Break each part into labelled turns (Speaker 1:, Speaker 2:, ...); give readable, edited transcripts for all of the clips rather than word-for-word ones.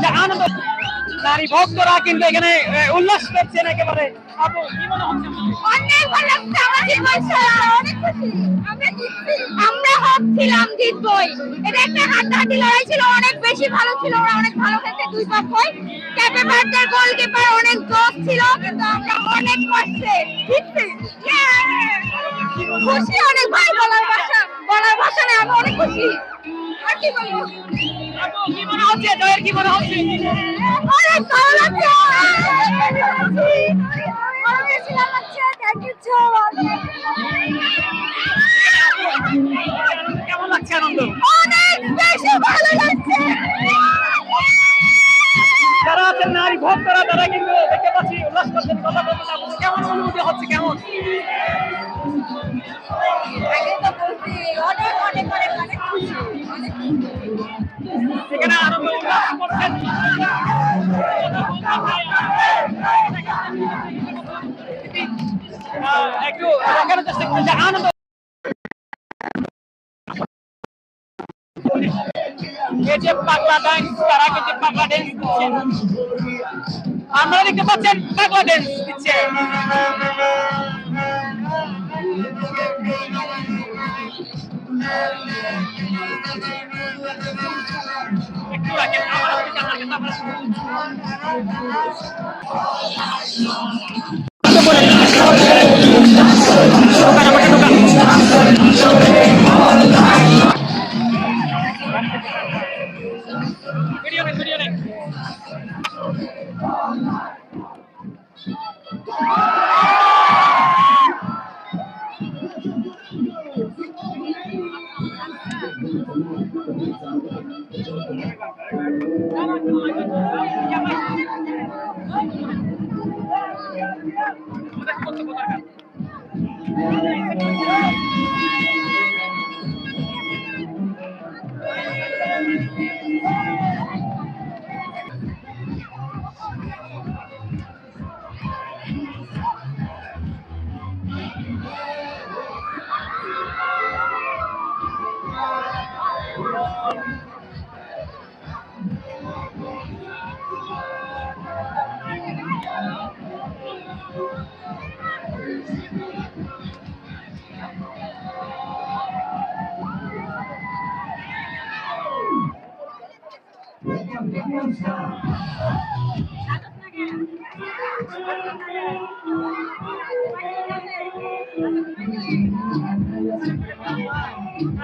Speaker 1: যে আনন্দ নারী ভক্তরা কিন্তু এখানে উল্লাস করছেন একেবারে। আপু কি মনে হচ্ছে?
Speaker 2: অনেক ভালো লাগছে, আমার জীবন অনেক খুশি। আমরা ভাবছিলাম জিতবই। এটা একটা হাড্ডাহাড্ডি লড়াই ছিল, অনেক বেশি ভালো ছিল, ওরা অনেক ভালো খেলছে দুই পক্ষই। ক্যাপে ভারতের গোলকিপার অনেক জোশ ছিল, কিন্তু আমরা অনেক কষ্টে জিতছি। খুশি অনেক ভাই, বলার ভাষা নেই, আমি অনেক খুশি। আর কি বলবো?
Speaker 1: আপু কি মনে হচ্ছে? জয়ের কি মনে হচ্ছে?
Speaker 2: অনেক ভালো লাগছে, অনেক বেশি ভালো লাগছে। Thank you so much.
Speaker 1: কেমন লাগছে আনন্দ?
Speaker 2: অনেক বেশি ভালো লাগছে।
Speaker 1: যারা আছেন নারী ভক্তরা তারা কিন্তু দেখতে পাচ্ছি উল্লাস করছেন, কথা বলতে চাচ্ছেন। কেমন অনুভূতি হচ্ছে? কেমন
Speaker 2: আগে তো বলছি অনেক অনেক অনেক অনেক খুশি, অনেক
Speaker 1: এখানে আনন্দ উল্লাস করছেন? একটু দেখানোর চেষ্টা করছেন যে আনন্দ এই যে পাগলা ডান্স, তারা কিন্তু পাগলা ডান্স দিচ্ছেন। আপনারা দেখতে পাচ্ছেন পাগলা ডান্স দিচ্ছে। একটু রাখেন, আমার কাছে ভিডিও নেই, ভিডিও নেই।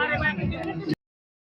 Speaker 1: আরে